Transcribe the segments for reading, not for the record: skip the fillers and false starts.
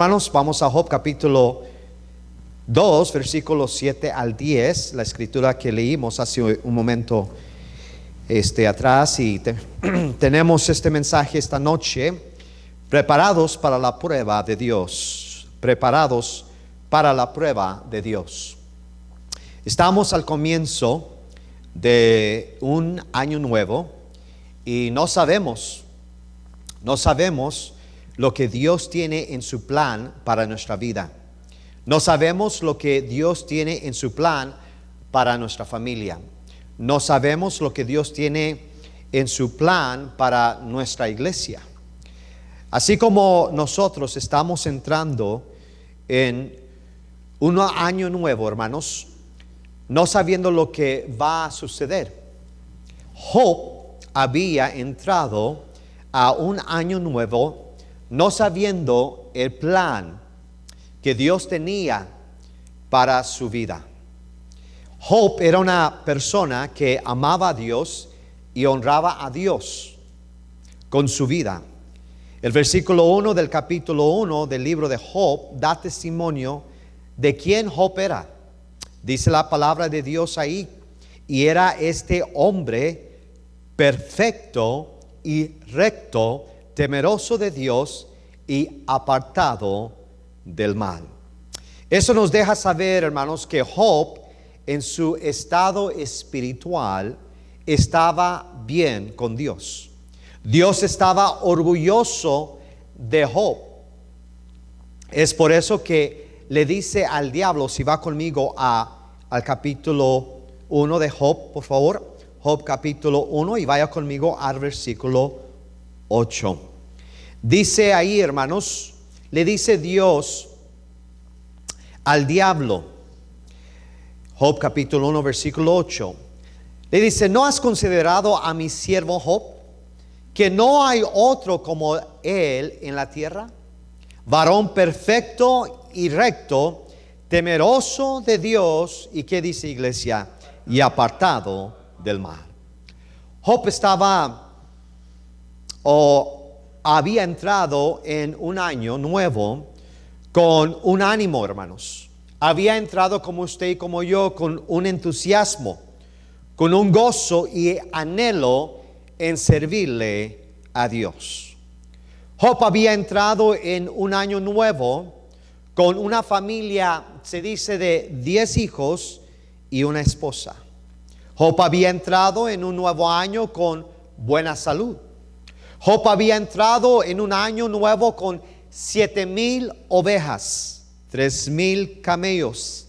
Hermanos, vamos a Job capítulo 2, versículos 7 al 10, la escritura que leímos hace un momento atrás, y tenemos este mensaje esta noche: preparados para la prueba de Dios, preparados para la prueba de Dios. Estamos al comienzo de un año nuevo y no sabemos lo que Dios tiene en su plan para nuestra vida. No sabemos lo que Dios tiene en su plan para nuestra familia. No sabemos lo que Dios tiene en su plan para nuestra iglesia. Así como nosotros estamos entrando en un año nuevo, hermanos, no sabiendo lo que va a suceder. Job había entrado a un año nuevo no sabiendo el plan que Dios tenía para su vida. Job era una persona que amaba a Dios y honraba a Dios con su vida. El versículo 1 del capítulo 1 del libro de Job da testimonio de quién Job era. Dice la palabra de Dios ahí: y era este hombre perfecto y recto, temeroso de Dios y apartado del mal. Eso nos deja saber, hermanos, que Job en su estado espiritual estaba bien con Dios. Dios estaba orgulloso de Job. Es por eso que le dice al diablo, si va conmigo al capítulo 1 de Job, por favor, Job capítulo 1, y vaya conmigo al versículo 8. Dice ahí, hermanos, le dice Dios al diablo, Job capítulo 1, versículo 8, le dice: ¿no has considerado a mi siervo Job, que no hay otro como él en la tierra? Varón perfecto y recto, temeroso de Dios, y ¿qué dice, iglesia? Y apartado del mal. Job había entrado en un año nuevo con un ánimo, hermanos. Había entrado, como usted y como yo, con un entusiasmo, con un gozo y anhelo en servirle a Dios. Job había entrado en un año nuevo con una familia, se dice, de 10 hijos y una esposa. Job había entrado en un nuevo año con buena salud. Job había entrado en un año nuevo con 7,000 ovejas, 3,000 camellos,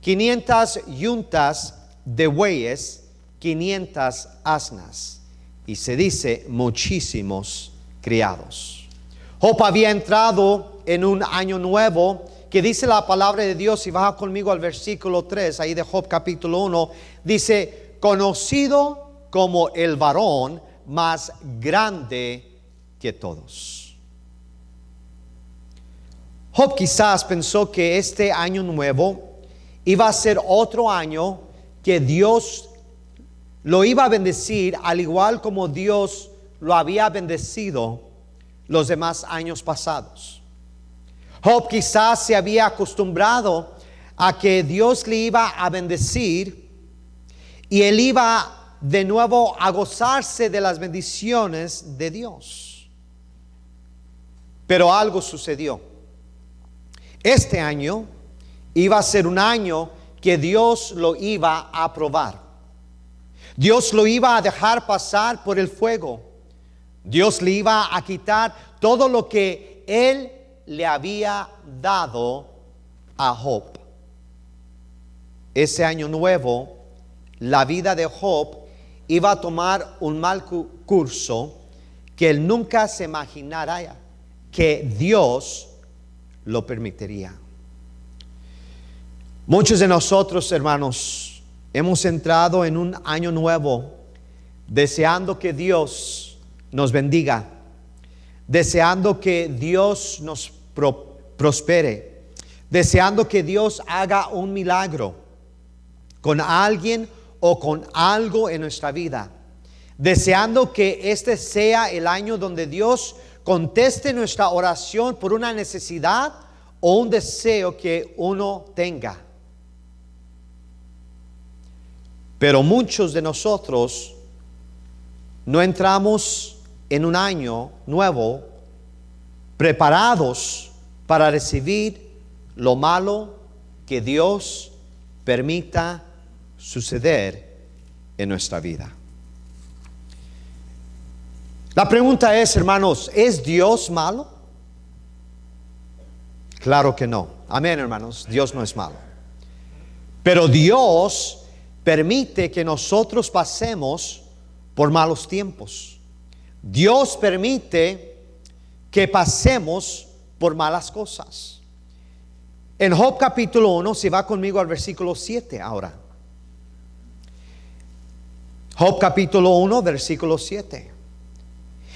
500 yuntas de bueyes, 500 asnas, y se dice muchísimos criados. Job había entrado en un año nuevo que dice la palabra de Dios, y baja conmigo al versículo 3, ahí de Job capítulo 1, dice: conocido como el varón más grande que todos. Job quizás pensó que este año nuevo iba a ser otro año que Dios lo iba a bendecir, al igual como Dios lo había bendecido los demás años pasados. Job quizás se había acostumbrado a que Dios le iba a bendecir y él iba de nuevo a gozarse de las bendiciones de Dios. Pero algo sucedió. Este año iba a ser un año que Dios lo iba a probar. Dios lo iba a dejar pasar por el fuego. Dios le iba a quitar todo lo que él le había dado a Job. Ese año nuevo, la vida de Job iba a tomar un mal curso que él nunca se imaginara que Dios lo permitiría. Muchos de nosotros, hermanos, hemos entrado en un año nuevo deseando que Dios nos bendiga, deseando que Dios nos prospere, deseando que Dios haga un milagro con alguien o con algo en nuestra vida, deseando que este sea el año donde Dios conteste nuestra oración por una necesidad o un deseo que uno tenga. Pero muchos de nosotros no entramos en un año nuevo preparados para recibir lo malo que Dios permita suceder en nuestra vida. La pregunta es, hermanos, ¿es Dios malo? Claro que no. Amén, hermanos. Dios no es malo. Pero Dios permite que nosotros pasemos por malos tiempos. Dios permite que pasemos por malas cosas. En Job capítulo 1, si va conmigo al versículo 7 ahora. Job capítulo 1, versículo 7.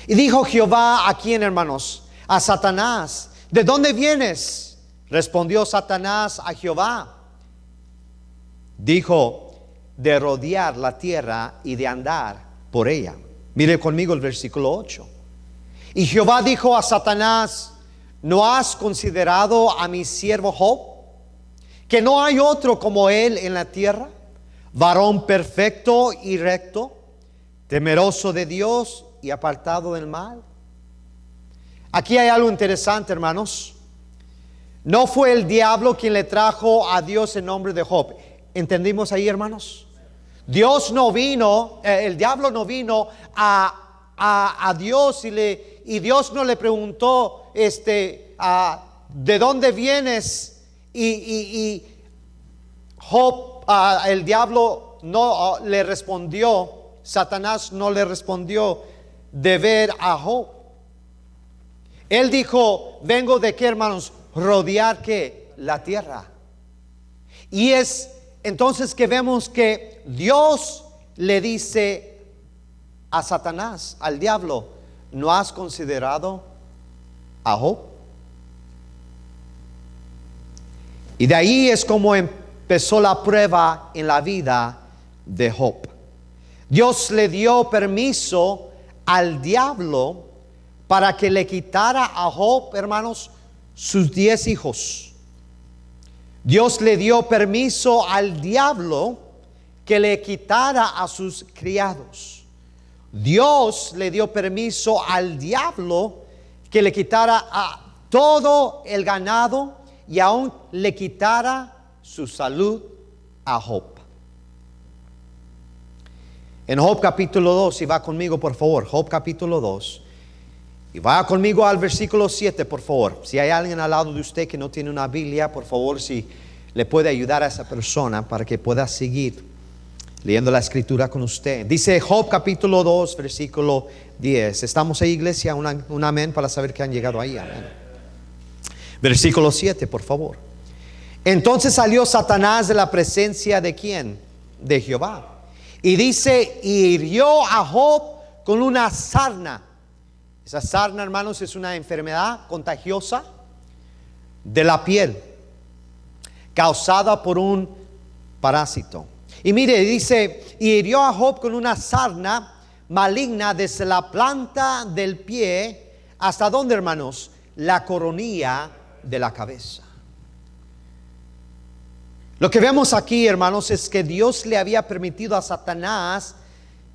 Y dijo Jehová, ¿a quién, hermanos? A Satanás. ¿De dónde vienes? Respondió Satanás a Jehová. Dijo, de rodear la tierra y de andar por ella. Mire conmigo el versículo 8. Y Jehová dijo a Satanás, ¿no has considerado a mi siervo Job? Que no hay otro como él en la tierra, varón perfecto y recto, temeroso de Dios y apartado del mal. Aquí hay algo interesante, hermanos. No fue el diablo quien le trajo a Dios el nombre de Job. ¿Entendimos ahí, hermanos? Dios no vino, el diablo no vino a Dios y Dios no le preguntó ¿de dónde vienes? Y Job, el diablo no le respondió, Satanás no le respondió de ver a Job. Él dijo, vengo de qué, hermanos, rodear ¿qué? La tierra. Y es entonces que vemos que Dios le dice a Satanás, al diablo, ¿no has considerado a Job? Y de ahí es como empezó la prueba en la vida de Job. Dios le dio permiso al diablo para que le quitara a Job, hermanos, sus 10 hijos. Dios le dio permiso al diablo que le quitara a sus criados. Dios le dio permiso al diablo que le quitara a todo el ganado y aún le quitara su salud a Job. En Job capítulo 2, si va conmigo por favor, Job capítulo 2. Y vaya conmigo al versículo 7, por favor. Si hay alguien al lado de usted que no tiene una Biblia, por favor, si le puede ayudar a esa persona para que pueda seguir leyendo la escritura con usted. Dice Job capítulo 2, versículo 10. ¿Estamos ahí, iglesia? Un amén para saber que han llegado ahí. Amén. Versículo 7, por favor. Entonces salió Satanás de la presencia de ¿quién? De Jehová. Y dice, y hirió a Job con una sarna. Esa sarna, hermanos, es una enfermedad contagiosa de la piel, causada por un parásito. Y mire, dice, y hirió a Job con una sarna maligna desde la planta del pie, ¿hasta dónde, hermanos? La coronilla de la cabeza. Lo que vemos aquí, hermanos, es que Dios le había permitido a Satanás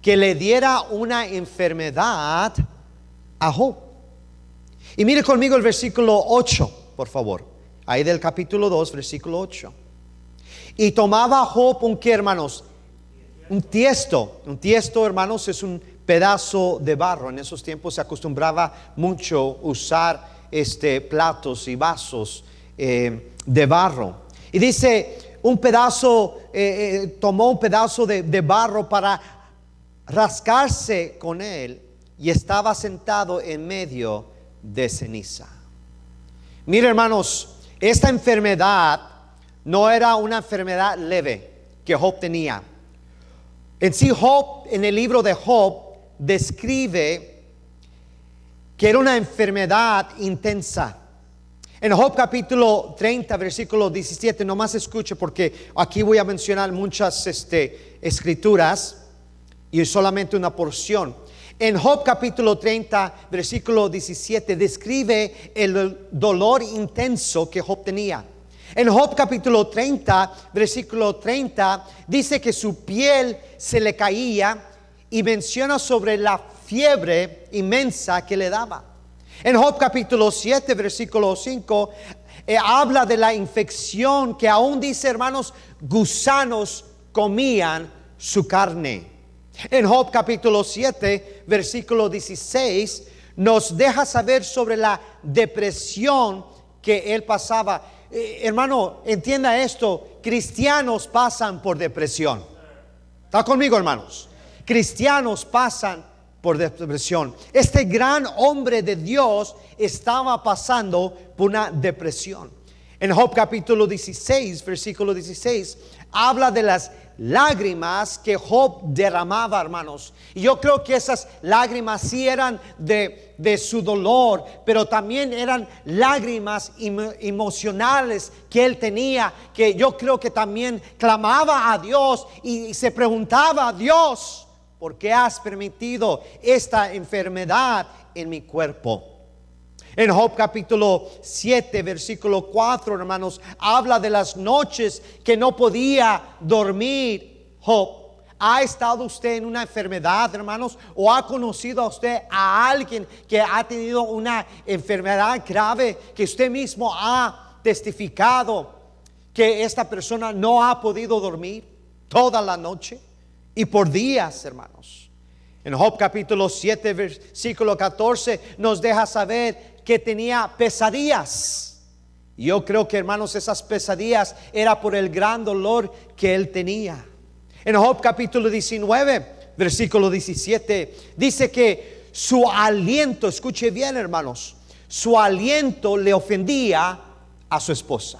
que le diera una enfermedad a Job. Y mire conmigo el versículo 8, por favor. Ahí del capítulo 2, versículo 8. Y tomaba Job un ¿qué, hermanos? Un tiesto. Un tiesto, hermanos, es un pedazo de barro. En esos tiempos se acostumbraba mucho usar platos y vasos de barro. Y dice, un pedazo, tomó un pedazo de barro para rascarse con él. Y estaba sentado en medio de ceniza. Mire, hermanos, esta enfermedad no era una enfermedad leve que Job tenía. En sí, Job, en el libro de Job, describe que era una enfermedad intensa. En Job capítulo 30, versículo 17, nomás escuche porque aquí voy a mencionar muchas escrituras y solamente una porción. En Job capítulo 30, versículo 17, describe el dolor intenso que Job tenía. En Job capítulo 30, versículo 30, dice que su piel se le caía y menciona sobre la fiebre inmensa que le daba. En Job capítulo 7, versículo 5, habla de la infección que aún dice, hermanos, gusanos comían su carne. En Job capítulo 7, versículo 16, nos deja saber sobre la depresión que él pasaba. Hermano, entienda esto, cristianos pasan por depresión. ¿Está conmigo, hermanos? Cristianos pasan por depresión. Este gran hombre de Dios estaba pasando por una depresión. En Job capítulo 16, versículo 16, habla de las lágrimas que Job derramaba, hermanos. Y yo creo que esas lágrimas sí eran de su dolor, pero también eran lágrimas emocionales que él tenía, que yo creo que también clamaba a Dios y se preguntaba a Dios, ¿por qué has permitido esta enfermedad en mi cuerpo? En Job capítulo 7, versículo 4, hermanos, habla de las noches que no podía dormir Job. ¿Ha estado usted en una enfermedad, hermanos? ¿O ha conocido a usted a alguien que ha tenido una enfermedad grave que usted mismo ha testificado que esta persona no ha podido dormir toda la noche y por días, hermanos? En Job capítulo 7, versículo 14 nos deja saber que tenía pesadillas. Yo creo que, hermanos, esas pesadillas era por el gran dolor que él tenía. En Job capítulo 19, versículo 17, dice que su aliento, escuche bien, hermanos, su aliento le ofendía a su esposa.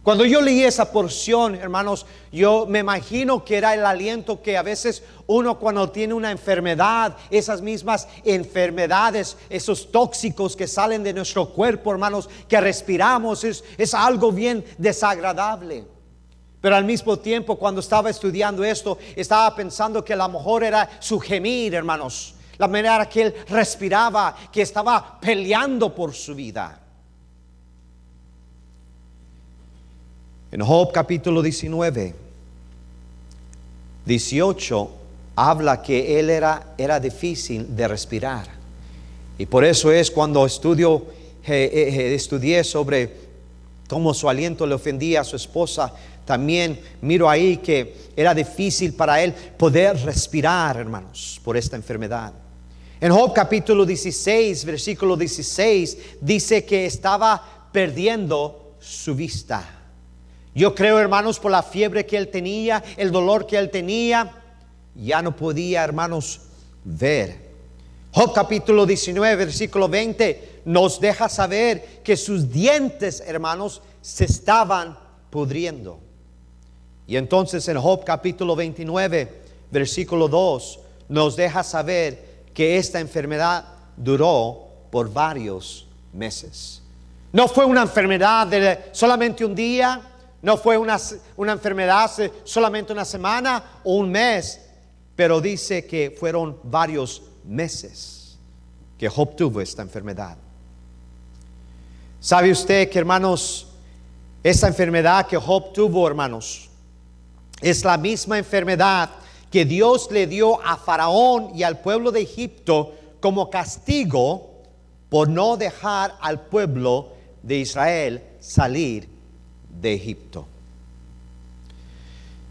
Cuando yo leí esa porción, hermanos, yo me imagino que era el aliento que a veces uno, cuando tiene una enfermedad, esas mismas enfermedades, esos tóxicos que salen de nuestro cuerpo, hermanos, que respiramos, es algo bien desagradable. Pero al mismo tiempo, cuando estaba estudiando esto, estaba pensando que a lo mejor era su gemir, hermanos, la manera que él respiraba, que estaba peleando por su vida. En Job capítulo 19, 18, habla que él era difícil de respirar. Y por eso es cuando estudié sobre cómo su aliento le ofendía a su esposa, también miro ahí que era difícil para él poder respirar, hermanos, por esta enfermedad. En Job capítulo 16, versículo 16, dice que estaba perdiendo su vista. Yo creo, hermanos, por la fiebre que él tenía, el dolor que él tenía, ya no podía, hermanos, ver. Job capítulo 19, versículo 20, nos deja saber que sus dientes, hermanos, se estaban pudriendo. Y entonces en Job capítulo 29, versículo 2, nos deja saber que esta enfermedad duró por varios meses. No fue una enfermedad de solamente un día. No fue una enfermedad solamente una semana o un mes, pero dice que fueron varios meses que Job tuvo esta enfermedad. ¿Sabe usted que, hermanos, esta enfermedad que Job tuvo, hermanos, es la misma enfermedad que Dios le dio a Faraón y al pueblo de Egipto como castigo por no dejar al pueblo de Israel salir de Egipto?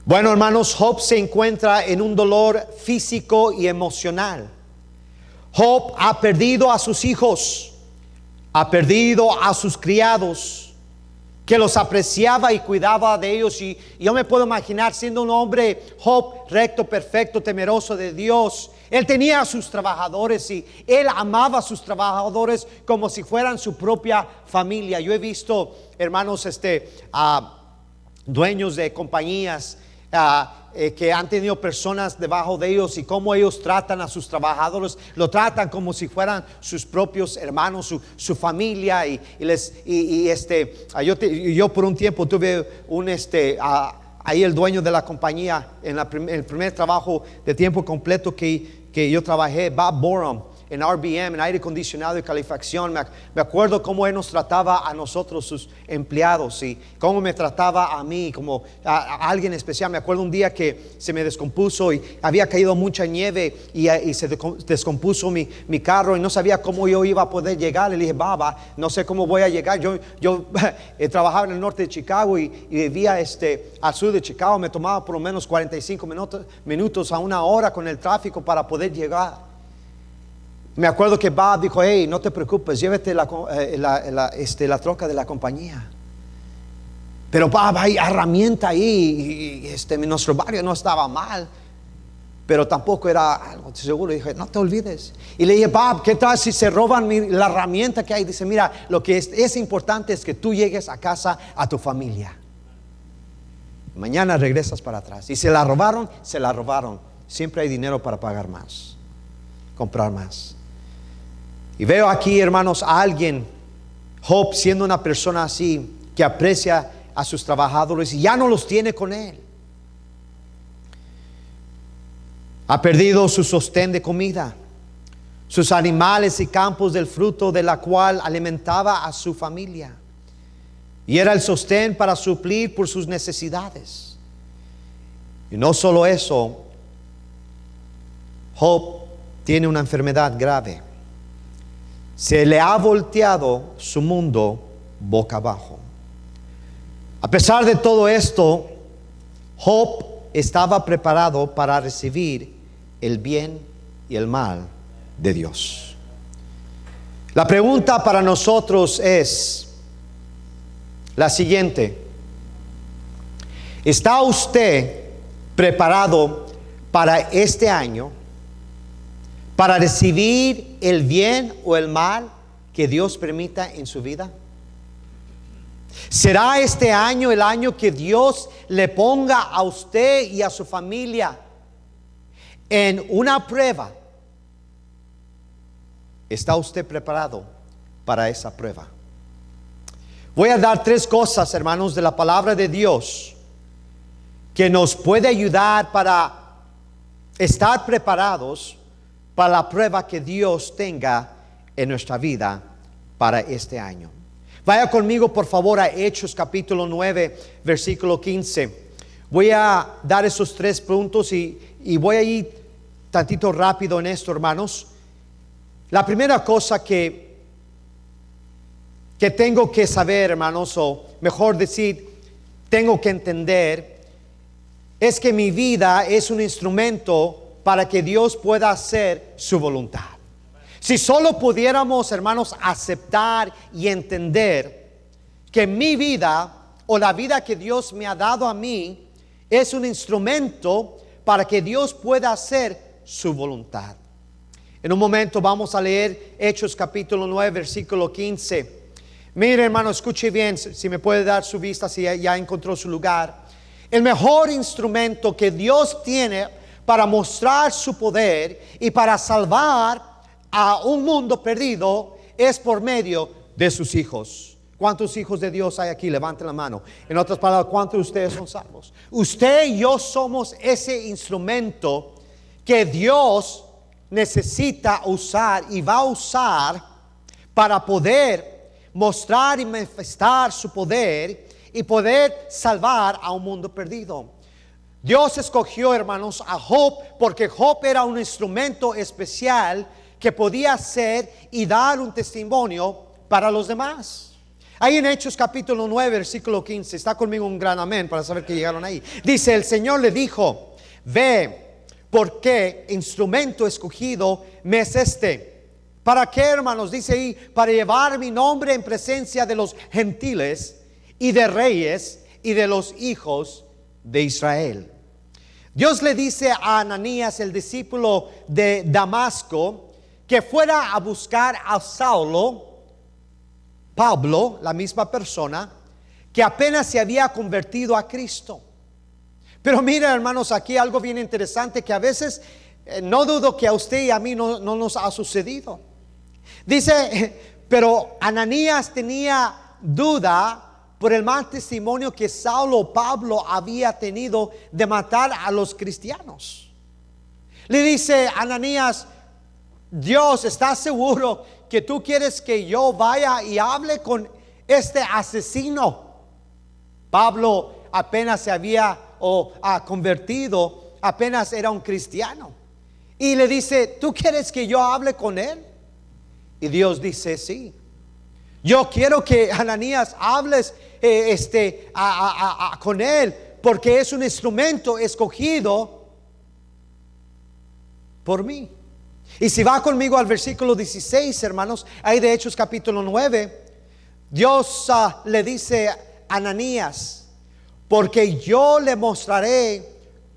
Bueno, hermanos, Job se encuentra en un dolor físico y emocional. Job ha perdido a sus hijos, ha perdido a sus criados, que los apreciaba y cuidaba de ellos. Y yo me puedo imaginar, siendo un hombre, Job, recto, perfecto, temeroso de Dios, él tenía a sus trabajadores y él amaba a sus trabajadores como si fueran su propia familia. Yo he visto, hermanos, dueños de compañías que han tenido personas debajo de ellos, y cómo ellos tratan a sus trabajadores. Lo tratan como si fueran sus propios hermanos, su familia. Yo por un tiempo tuve ahí el dueño de la compañía en el primer trabajo de tiempo completo que que yo trabajé, Bob Borum, en RBM, en aire acondicionado y calefacción. Me acuerdo cómo él nos trataba a nosotros, sus empleados, y cómo me trataba a mí como a alguien especial. Me acuerdo un día que se me descompuso y había caído mucha nieve y se descompuso mi carro y no sabía cómo yo iba a poder llegar. Le dije, Baba, no sé cómo voy a llegar. Yo trabajaba en el norte de Chicago y vivía al sur de Chicago. Me tomaba por lo menos 45 minutos a una hora con el tráfico para poder llegar. Me acuerdo que Bob dijo, hey, no te preocupes, llévate la troca de la compañía. Pero Bob, hay herramienta ahí, y nuestro barrio no estaba mal, pero tampoco era algo seguro. Y dije, no te olvides. Y le dije, Bob, ¿qué tal si se roban la herramienta que hay? Dice, mira, lo que es importante es que tú llegues a casa a tu familia. Mañana regresas para atrás. Y se la robaron. Siempre hay dinero para pagar más, comprar más. Y veo aquí, hermanos, a alguien, Job, siendo una persona así, que aprecia a sus trabajadores y ya no los tiene con él. Ha perdido su sostén de comida, sus animales y campos del fruto de la cual alimentaba a su familia. Y era el sostén para suplir por sus necesidades. Y no solo eso, Job tiene una enfermedad grave. Se le ha volteado su mundo boca abajo. A pesar de todo esto, Job estaba preparado para recibir el bien y el mal de Dios. La pregunta para nosotros es la siguiente: ¿está usted preparado para este año para recibir el bien o el mal que Dios permita en su vida? ¿Será este año el año que Dios le ponga a usted y a su familia en una prueba? ¿Está usted preparado para esa prueba? Voy a dar 3 cosas, hermanos, de la palabra de Dios que nos puede ayudar para estar preparados para la prueba que Dios tenga en nuestra vida para este año. Vaya conmigo, por favor, a Hechos capítulo 9, versículo 15. Voy a dar esos 3 puntos y voy a ir tantito rápido en esto, hermanos. La primera cosa que tengo que saber, hermanos, o mejor decir, tengo que entender, es que mi vida es un instrumento para que Dios pueda hacer su voluntad. Si solo pudiéramos, hermanos, aceptar y entender que mi vida o la vida que Dios me ha dado a mí es un instrumento para que Dios pueda hacer su voluntad. En un momento vamos a leer Hechos capítulo 9, versículo 15. Mire, hermano, escuche bien, si me puede dar su vista, si ya encontró su lugar. El mejor instrumento que Dios tiene para mostrar su poder y para salvar a un mundo perdido es por medio de sus hijos. ¿Cuántos hijos de Dios hay aquí? Levanten la mano. En otras palabras, ¿cuántos de ustedes son salvos? Usted y yo somos ese instrumento que Dios necesita usar y va a usar para poder mostrar y manifestar su poder y poder salvar a un mundo perdido. Dios escogió, hermanos, a Job porque Job era un instrumento especial que podía ser y dar un testimonio para los demás. Ahí en Hechos capítulo 9, versículo 15, está conmigo un gran amén para saber que llegaron ahí. Dice, el Señor le dijo, ve, porque instrumento escogido me es este. ¿Para qué, hermanos? Dice ahí, para llevar mi nombre en presencia de los gentiles y de reyes y de los hijos de Israel. Dios le dice a Ananías, el discípulo de Damasco, que fuera a buscar a Pablo, la misma persona que apenas se había convertido a Cristo. Pero mira, hermanos, aquí algo bien interesante que a veces no dudo que a usted y a mí no nos ha sucedido. Dice, pero Ananías tenía duda por el mal testimonio que Saulo o Pablo había tenido de matar a los cristianos. Le dice Ananías, Dios, ¿estás seguro que tú quieres que yo vaya y hable con este asesino? Pablo apenas se había convertido, apenas era un cristiano. Y le dice, ¿tú quieres que yo hable con él? Y Dios dice, sí. Yo quiero que Ananías hables con él, porque es un instrumento escogido por mí. Y si va conmigo al versículo 16, hermanos, ahí de Hechos capítulo 9, Dios le dice a Ananías, porque yo le mostraré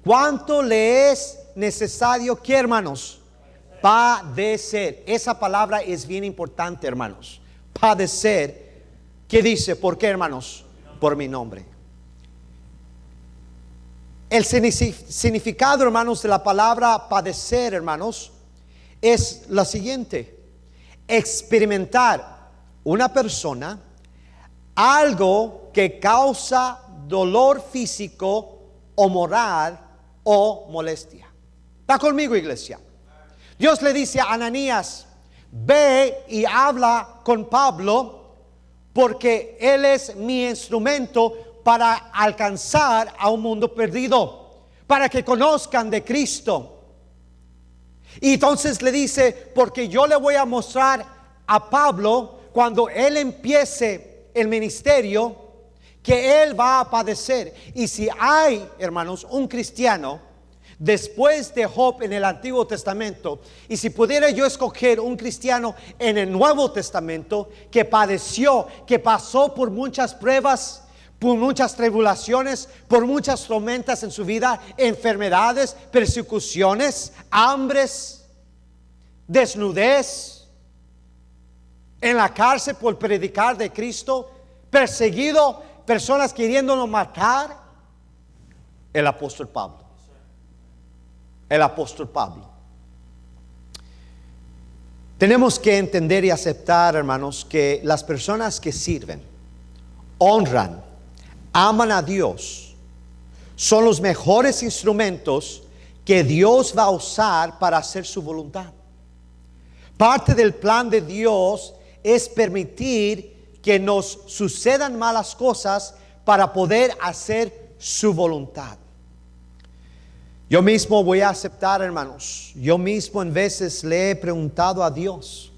cuánto le es necesario que, hermanos, padecer. Esa palabra es bien importante, hermanos. Padecer. ¿Qué dice? ¿Por qué, hermanos? Por mi nombre. El significado, hermanos, de la palabra padecer, hermanos, es la siguiente: experimentar una persona algo que causa dolor físico o moral o molestia. ¿Está conmigo, iglesia? Dios le dice a Ananías, ve y habla con Pablo, porque él es mi instrumento para alcanzar a un mundo perdido, para que conozcan de Cristo. Y entonces le dice, porque yo le voy a mostrar a Pablo, cuando él empiece el ministerio, que él va a padecer. Y si hay, hermanos, un cristiano después de Job en el Antiguo Testamento, y si pudiera yo escoger un cristiano en el Nuevo Testamento que padeció, que pasó por muchas pruebas, por muchas tribulaciones, por muchas tormentas en su vida, enfermedades, persecuciones, hambres, desnudez, en la cárcel por predicar de Cristo, perseguido, personas queriéndolo matar, el apóstol Pablo. El apóstol Pablo. Tenemos que entender y aceptar, hermanos, que las personas que sirven, honran, aman a Dios, son los mejores instrumentos que Dios va a usar para hacer su voluntad. Parte del plan de Dios es permitir que nos sucedan malas cosas para poder hacer su voluntad. Yo mismo voy a aceptar, hermanos, yo mismo en veces le he preguntado a Dios,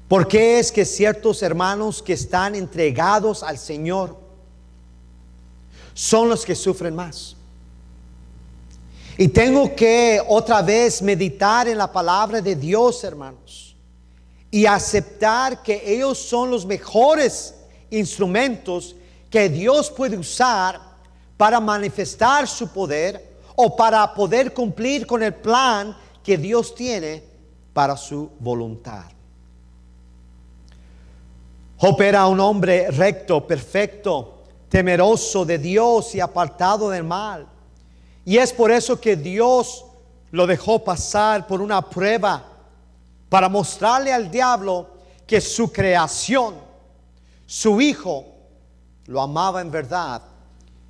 ¿por qué es que ciertos hermanos que están entregados al Señor son los que sufren más? Y tengo que otra vez meditar en la palabra de Dios, hermanos, y aceptar que ellos son los mejores instrumentos que Dios puede usar para manifestar su poder o para poder cumplir con el plan que Dios tiene para su voluntad. Job era un hombre recto, perfecto, temeroso de Dios y apartado del mal. Y es por eso que Dios lo dejó pasar por una prueba para mostrarle al diablo que su creación, su hijo, lo amaba en verdad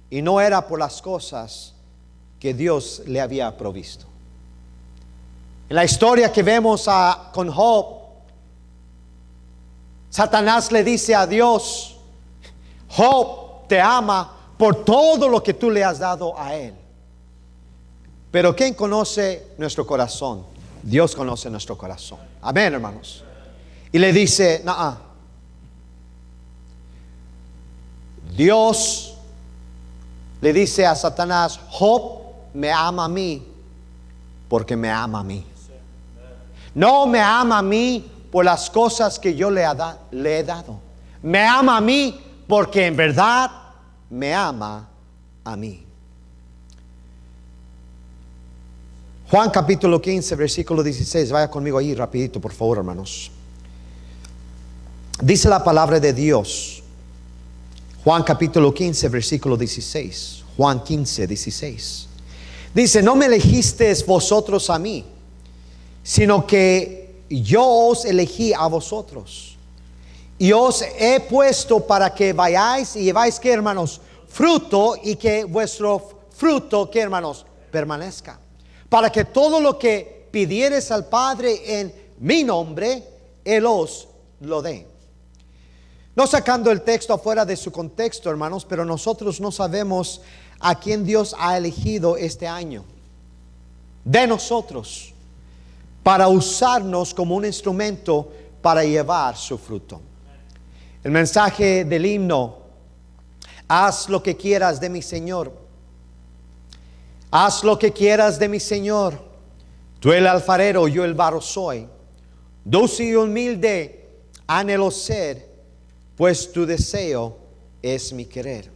y no era por las cosas que Dios le había provisto. En la historia que vemos con Job, Satanás le dice a Dios, Job te ama por todo lo que tú le has dado a él. Pero ¿quién conoce nuestro corazón? Dios conoce nuestro corazón. Amén, hermanos. Y le dice, Dios le dice a Satanás, Job me ama a mí porque me ama a mí. No me ama a mí por las cosas que yo le he dado. Me ama a mí porque en verdad me ama a mí. Juan capítulo 15, versículo 16. Vaya conmigo ahí rapidito, por favor, hermanos. Dice la palabra de Dios. Juan capítulo 15, versículo 16. Juan 15, 16. Dice, no me elegisteis vosotros a mí, sino que yo os elegí a vosotros. Y os he puesto para que vayáis y lleváis, ¿qué, hermanos? Fruto, y que vuestro fruto, ¿qué, hermanos? Permanezca. para que todo lo que pidieres al Padre en mi nombre, Él os lo dé. No sacando el texto afuera de su contexto, hermanos, pero nosotros no sabemos a quién Dios ha elegido este año de nosotros para usarnos como un instrumento para llevar su fruto. El mensaje del himno: haz lo que quieras de mi Señor, haz lo que quieras de mi Señor, tú el alfarero, yo el barro soy, dulce y humilde anhelo ser, pues tu deseo es mi querer.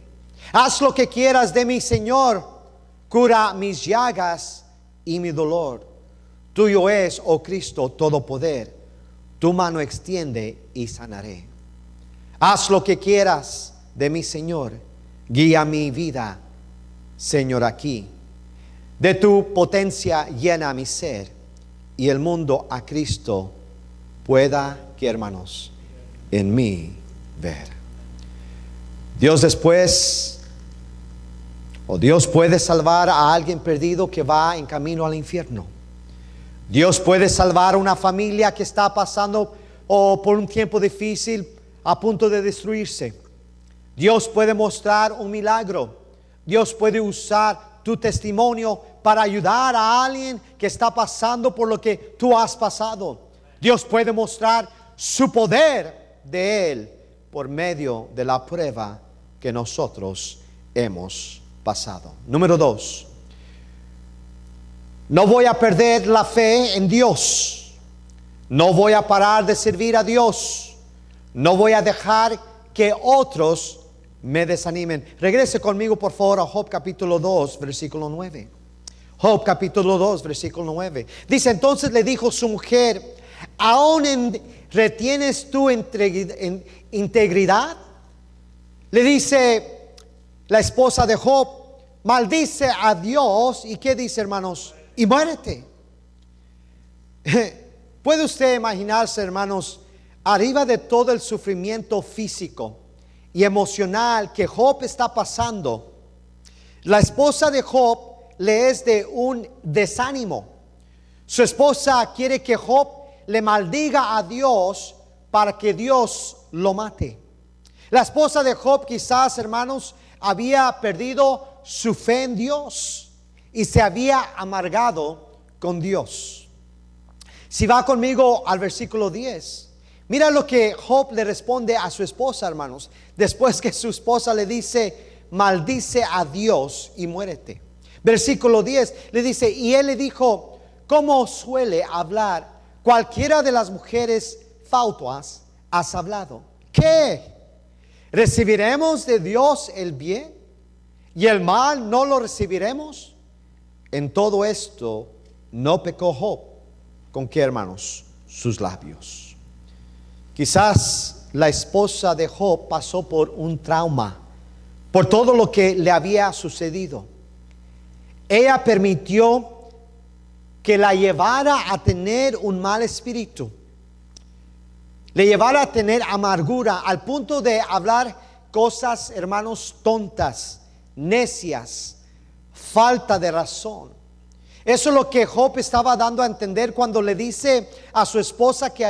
Haz lo que quieras de mi Señor, cura mis llagas y mi dolor. Tuyo es, oh Cristo, todo poder, tu mano extiende y sanaré. Haz lo que quieras de mi Señor, guía mi vida, Señor, aquí. De tu potencia llena mi ser, y el mundo a Cristo pueda, que hermanos, en mí ver. Dios Dios puede salvar a alguien perdido que va en camino al infierno. Dios puede salvar a una familia que está pasando por un tiempo difícil, a punto de destruirse. Dios puede mostrar un milagro. Dios puede usar tu testimonio para ayudar a alguien que está pasando por lo que tú has pasado. Dios puede mostrar su poder de Él por medio de la prueba que nosotros hemos pasado. Número 2. No voy a perder la fe en Dios. No voy a parar de servir a Dios. No voy a dejar que otros me desanimen. Regrese conmigo por favor a Job capítulo 2, versículo 9. Job capítulo 2, versículo 9. Dice: entonces le dijo su mujer: ¿aún retienes tu integridad? Le dice la esposa de Job: maldice a Dios. ¿Y qué dice, hermanos? Y muérete. ¿Puede usted imaginarse, hermanos, arriba de todo el sufrimiento físico y emocional que Job está pasando, la esposa de Job le es de un desánimo? Su esposa quiere que Job le maldiga a Dios para que Dios lo mate. La esposa de Job quizás, hermanos, había perdido su fe en Dios y se había amargado con Dios. Si va conmigo al versículo 10, mira lo que Job le responde a su esposa, hermanos, después que su esposa le dice: maldice a Dios y muérete. Versículo 10 le dice: y él le dijo: ¿cómo suele hablar cualquiera de las mujeres fatuas has hablado? ¿Qué? ¿Recibiremos de Dios el bien y el mal no lo recibiremos? En todo esto no pecó Job. ¿Con qué, hermanos? Sus labios. Quizás la esposa de Job pasó por un trauma, por todo lo que le había sucedido. Ella permitió que la llevara a tener un mal espíritu, le llevara a tener amargura, al punto de hablar cosas, hermanos, tontas, necias, falta de razón. Eso es lo que Job estaba dando a entender cuando le dice a su esposa que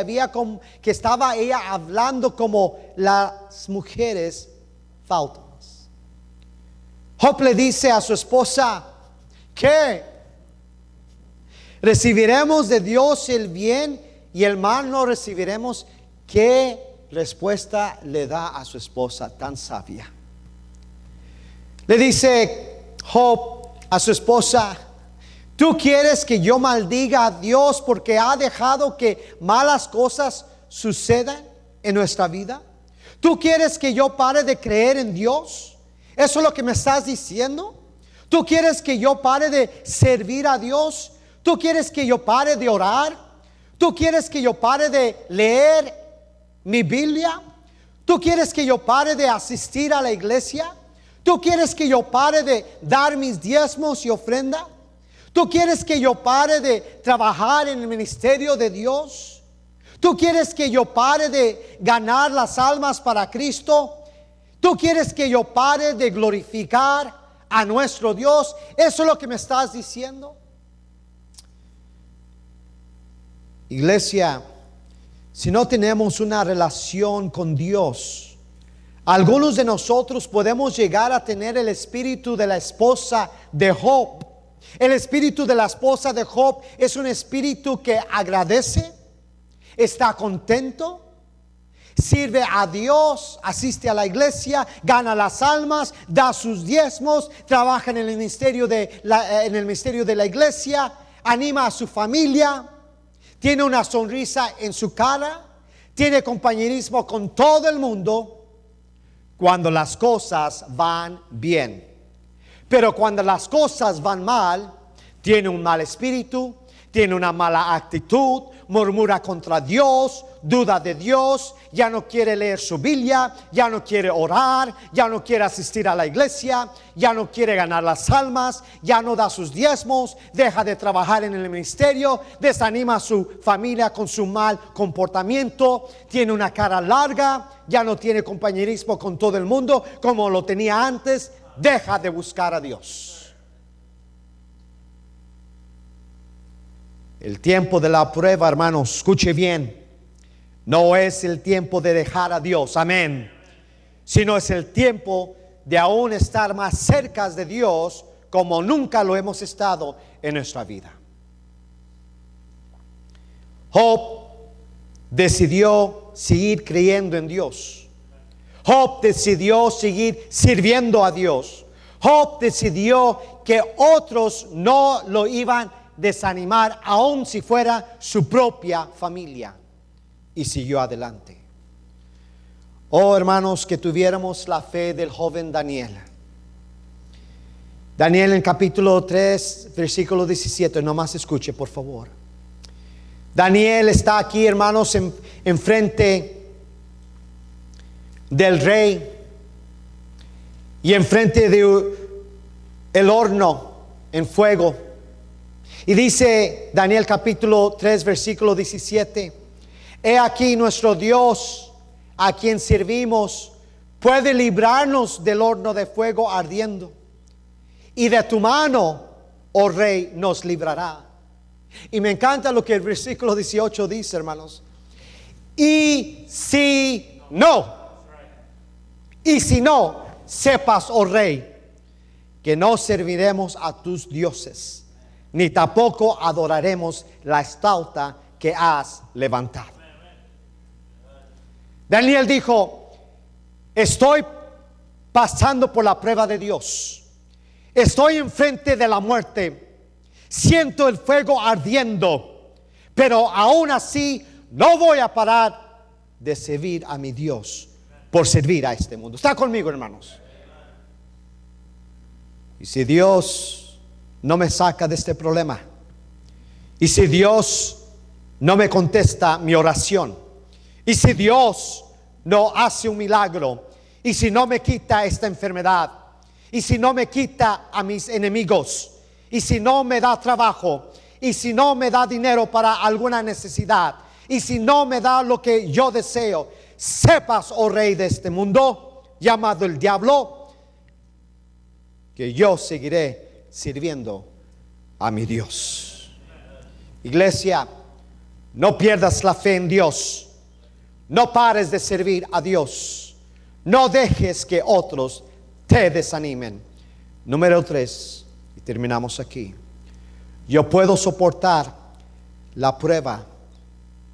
estaba ella hablando como las mujeres fatuas. Job le dice a su esposa: ¿qué? ¿Recibiremos de Dios el bien y el mal no recibiremos? ¿Qué respuesta le da a su esposa tan sabia? Le dice Job a su esposa: ¿tú quieres que yo maldiga a Dios porque ha dejado que malas cosas sucedan en nuestra vida? ¿Tú quieres que yo pare de creer en Dios? ¿Eso es lo que me estás diciendo? ¿Tú quieres que yo pare de servir a Dios? ¿Tú quieres que yo pare de orar? ¿Tú quieres que yo pare de leer mi Biblia? ¿Tú quieres que yo pare de asistir a la iglesia? ¿Tú quieres que yo pare de dar mis diezmos y ofrenda? ¿Tú quieres que yo pare de trabajar en el ministerio de Dios? ¿Tú quieres que yo pare de ganar las almas para Cristo? ¿Tú quieres que yo pare de glorificar a nuestro Dios? ¿Eso es lo que me estás diciendo? Iglesia, si no tenemos una relación con Dios, algunos de nosotros podemos llegar a tener el espíritu de la esposa de Job. El espíritu de la esposa de Job es un espíritu que agradece, está contento, sirve a Dios, asiste a la iglesia, gana las almas, da sus diezmos, trabaja en el ministerio de la iglesia, anima a su familia, tiene una sonrisa en su cara, tiene compañerismo con todo el mundo cuando las cosas van bien. Pero cuando las cosas van mal, tiene un mal espíritu, tiene una mala actitud, murmura contra Dios, duda de Dios, ya no quiere leer su Biblia, ya no quiere orar, ya no quiere asistir a la iglesia, ya no quiere ganar las almas, ya no da sus diezmos, deja de trabajar en el ministerio, desanima a su familia con su mal comportamiento, tiene una cara larga, ya no tiene compañerismo con todo el mundo como lo tenía antes, deja de buscar a Dios. El tiempo de la prueba, hermanos, escuche bien, no es el tiempo de dejar a Dios, amén, sino es el tiempo de aún estar más cerca de Dios como nunca lo hemos estado en nuestra vida. Job decidió seguir creyendo en Dios. Job decidió seguir sirviendo a Dios. Job decidió que otros no lo iban a desanimar, aun si fuera su propia familia, y siguió adelante. Oh, hermanos, que tuviéramos la fe del joven Daniel. Daniel en capítulo 3, versículo 17, nomás escuche, por favor. Daniel está aquí, hermanos, en frente del rey y en frente de el horno en fuego. Y dice Daniel capítulo 3 versículo 17: he aquí nuestro Dios, a quien servimos, puede librarnos del horno de fuego ardiendo, y de tu mano, oh rey, nos librará. Y me encanta lo que el versículo 18 dice, hermanos: y si no, sepas, oh rey, que no serviremos a tus dioses, ni tampoco adoraremos la estatua que has levantado. Daniel dijo: estoy pasando por la prueba de Dios, estoy enfrente de la muerte, siento el fuego ardiendo, pero aún así no voy a parar de servir a mi Dios por servir a este mundo. ¿Está conmigo, hermanos? Y si Dios no me saca de este problema, y si Dios no me contesta mi oración, y si Dios no hace un milagro, y si no me quita esta enfermedad, y si no me quita a mis enemigos, y si no me da trabajo, y si no me da dinero para alguna necesidad, y si no me da lo que yo deseo, sepas, oh rey de este mundo, llamado el diablo, que yo seguiré sirviendo a mi Dios. Iglesia, no pierdas la fe en Dios. No pares de servir a Dios. No dejes que otros te desanimen. Número 3, y terminamos aquí. Yo puedo soportar la prueba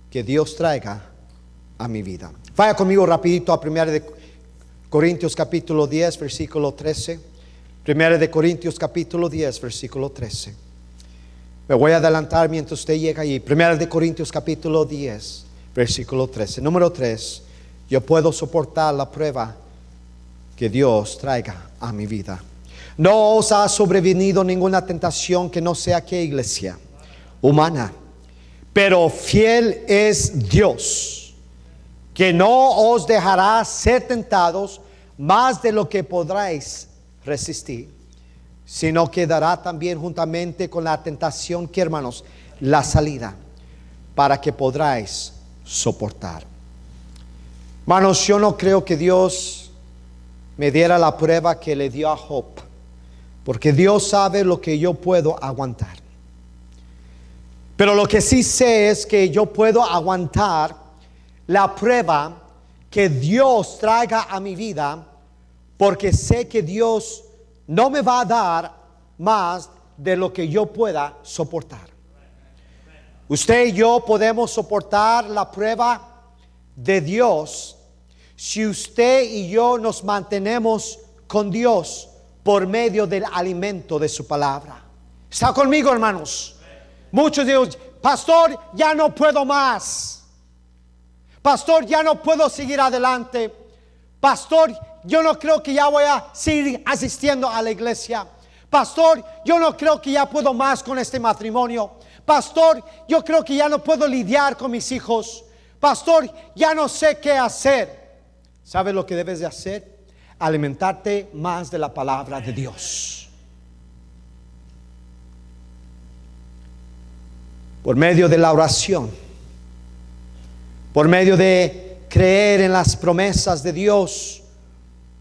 que Dios traiga a mi vida. Vaya conmigo rapidito a 1 de Corintios capítulo 10 versículo 13. 1 de Corintios capítulo 10 versículo 13. Me voy a adelantar mientras usted llega allí. 1 de Corintios capítulo 10 versículo 13. Número 3. Yo puedo soportar la prueba que Dios traiga a mi vida. No os ha sobrevenido ninguna tentación que no sea, ¿qué, iglesia? Humana. Pero fiel es Dios, que no os dejará ser tentados más de lo que podráis resistir, sino que dará también juntamente con la tentación, que, hermanos, la salida, para que podráis soportar. Hermanos, yo no creo que Dios me diera la prueba que le dio a Job, porque Dios sabe lo que yo puedo aguantar. Pero lo que sí sé es que yo puedo aguantar la prueba que Dios traiga a mi vida, porque sé que Dios no me va a dar más de lo que yo pueda soportar. Usted y yo podemos soportar la prueba de Dios si usted y yo nos mantenemos con Dios por medio del alimento de su palabra. ¿Está conmigo, hermanos? Muchos dicen: pastor, ya no puedo más. Pastor, ya no puedo seguir adelante. Pastor, yo no creo que ya voy a seguir asistiendo a la iglesia. Pastor, yo no creo que ya puedo más con este matrimonio. Pastor, yo creo que ya no puedo lidiar con mis hijos. Pastor, ya no sé qué hacer. ¿Sabes lo que debes de hacer? Alimentarte más de la palabra de Dios. Por medio de la oración, por medio de creer en las promesas de Dios,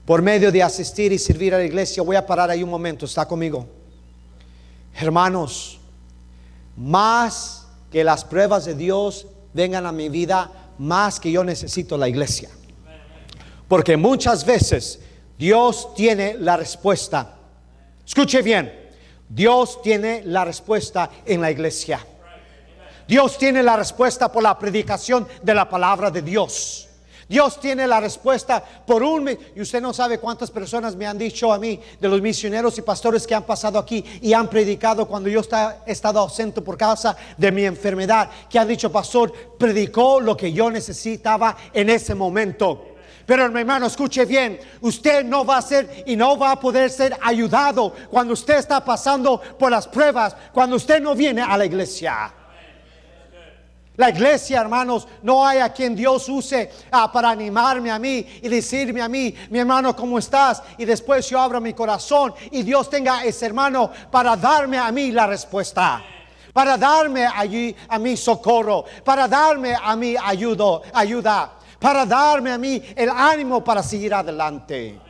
por medio de asistir y servir a la iglesia. Voy a parar ahí un momento, ¿está conmigo? Hermanos, más que las pruebas de Dios vengan a mi vida, más que yo necesito la iglesia. Porque muchas veces Dios tiene la respuesta. Escuche bien, Dios tiene la respuesta en la iglesia. Dios tiene la respuesta por la predicación de la palabra de Dios. Dios tiene la respuesta por y usted no sabe cuántas personas me han dicho a mí, de los misioneros y pastores que han pasado aquí y han predicado cuando yo he estado ausente por causa de mi enfermedad, que han dicho: pastor, predicó lo que yo necesitaba en ese momento. Pero mi hermano, escuche bien, usted no va a ser y no va a poder ser ayudado cuando usted está pasando por las pruebas, cuando usted no viene a la iglesia. La iglesia, hermanos, no hay a quien Dios use para animarme a mí y decirme a mí: mi hermano, ¿cómo estás? Y después yo abro mi corazón y Dios tenga ese hermano para darme a mí la respuesta, para darme allí a mí socorro, para darme a mí ayuda, para darme a mí el ánimo para seguir adelante.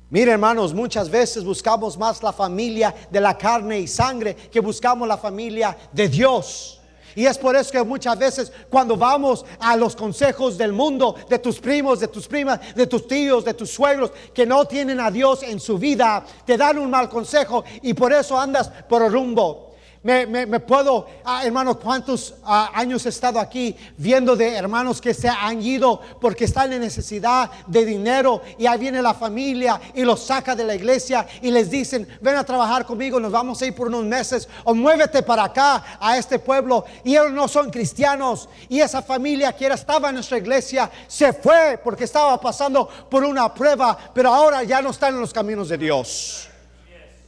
Mire, hermanos, muchas veces buscamos más la familia de la carne y sangre que buscamos la familia de Dios. Y es por eso que muchas veces cuando vamos a los consejos del mundo, de tus primos, de tus primas, de tus tíos, de tus suegros, que no tienen a Dios en su vida, te dan un mal consejo y por eso andas por el rumbo. Me puedo, hermanos, cuántos años he estado aquí viendo de hermanos que se han ido porque están en necesidad de dinero, y ahí viene la familia y los saca de la iglesia y les dicen: ven a trabajar conmigo, nos vamos a ir por unos meses, o muévete para acá a este pueblo. Y ellos no son cristianos, y esa familia que estaba en nuestra iglesia se fue porque estaba pasando por una prueba, pero ahora ya no están en los caminos de Dios.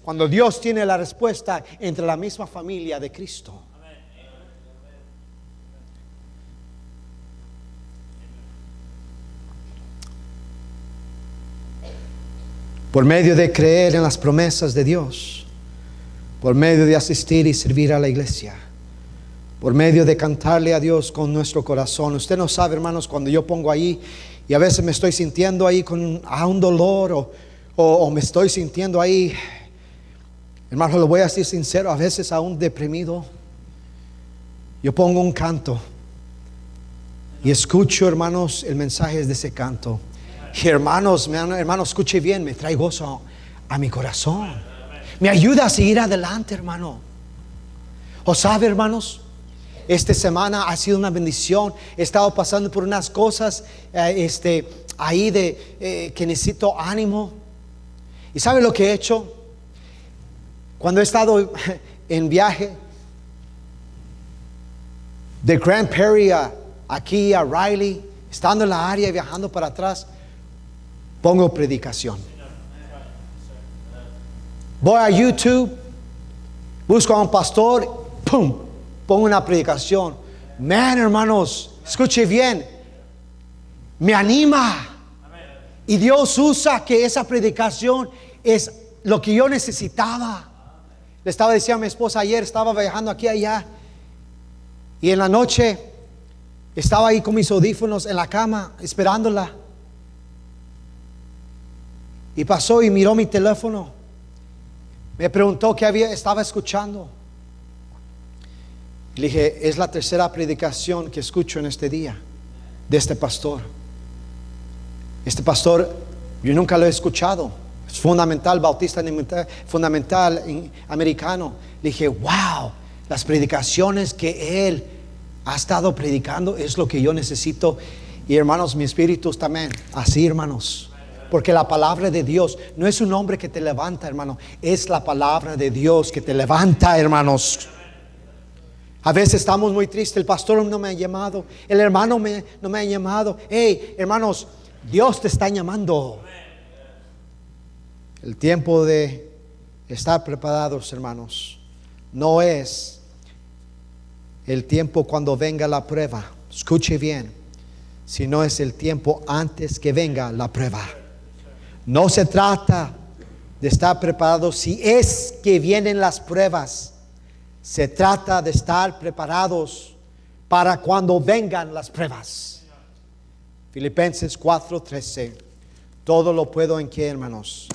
Cuando Dios tiene la respuesta entre la misma familia de Cristo. Por medio de creer en las promesas de Dios, por medio de asistir y servir a la iglesia, por medio de cantarle a Dios con nuestro corazón. Usted no sabe, hermanos, cuando yo pongo ahí y a veces me estoy sintiendo ahí con un dolor o me estoy sintiendo ahí, hermano, lo voy a decir sincero, a veces aún deprimido, yo pongo un canto y escucho, hermanos, el mensaje de ese canto. Y hermanos, escuche bien, me trae gozo a mi corazón, me ayuda a seguir adelante, hermano. O sabe, hermanos, esta semana ha sido una bendición. He estado pasando por unas cosas ahí que necesito ánimo. ¿Y sabe lo que he hecho? Cuando he estado en viaje de Grand Prairie aquí a Riley, estando en la área y viajando para atrás, pongo predicación. Voy a YouTube, busco a un pastor, ¡pum!, pongo una predicación. Man, hermanos, escuche bien, me anima. Y Dios usa que esa predicación es lo que yo necesitaba. Le estaba diciendo a mi esposa ayer, estaba viajando aquí allá, y en la noche estaba ahí con mis audífonos en la cama esperándola, y pasó y miró mi teléfono, me preguntó qué estaba escuchando. Le dije, es la tercera predicación que escucho en este día de este pastor. Este pastor, yo nunca lo he escuchado. Es fundamental, bautista fundamental americano. Le dije, wow, las predicaciones que él ha estado predicando es lo que yo necesito. Y hermanos, mi espíritu también, así hermanos. Porque la palabra de Dios no es un hombre que te levanta, hermano. Es la palabra de Dios que te levanta, hermanos. A veces estamos muy tristes. El pastor no me ha llamado. El hermano no me ha llamado. Hey, hermanos, Dios te está llamando. El tiempo de estar preparados, hermanos, no es el tiempo cuando venga la prueba. Escuche bien. Sino es el tiempo antes que venga la prueba. No se trata de estar preparados si es que vienen las pruebas. Se trata de estar preparados para cuando vengan las pruebas. Filipenses 4:13. Todo lo puedo en qué, hermanos,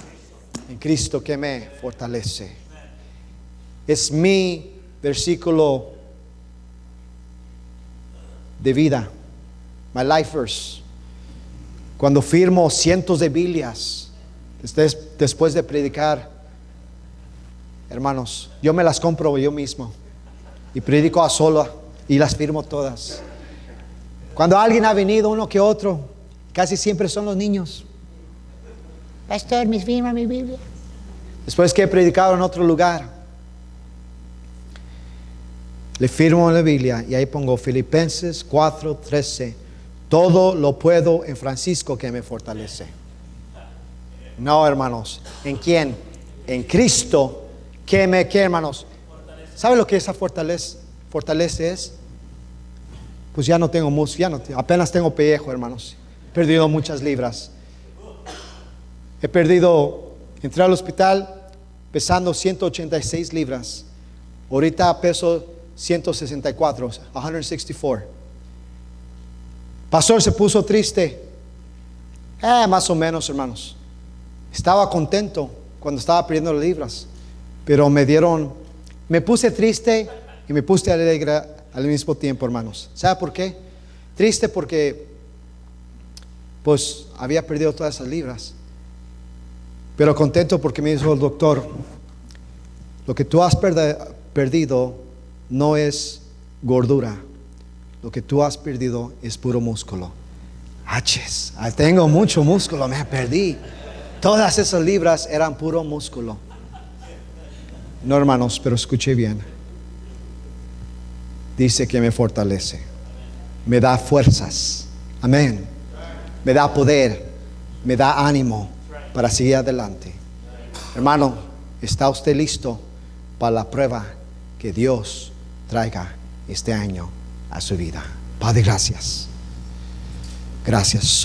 en Cristo que me fortalece. Es mi versículo de vida. My life verse. Cuando firmo cientos de Biblias después de predicar, hermanos, yo me las compro yo mismo y predico a sola y las firmo todas. Cuando alguien ha venido, uno que otro, casi siempre son los niños. Pastor, ¿me firma mi Biblia? Después que he predicado en otro lugar, le firmo en la Biblia y ahí pongo Filipenses 4:13. Todo lo puedo en Francisco que me fortalece. No, hermanos. ¿En quién? En Cristo que me, ¿qué, hermanos? ¿Sabe lo que esa fortalece es? Pues ya no tengo músculo, apenas tengo pellejo, hermanos. He perdido muchas libras. Entré al hospital pesando 186 libras. Ahorita peso 164, 164. Pastor, se puso triste. Más o menos, hermanos. Estaba contento cuando estaba perdiendo las libras, pero me puse triste y me puse alegre al mismo tiempo, hermanos. ¿Sabe por qué? Triste porque pues había perdido todas esas libras, pero contento porque me dijo el doctor, lo que tú has perdido no es gordura. Lo que tú has perdido es puro músculo. Tengo mucho músculo, me perdí. Todas esas libras eran puro músculo. No, hermanos, pero escuche bien. Dice que me fortalece, me da fuerzas. Amén. Me da poder, me da ánimo para seguir adelante. Hermano, ¿está usted listo para la prueba que Dios traiga este año a su vida? Padre, gracias. Gracias.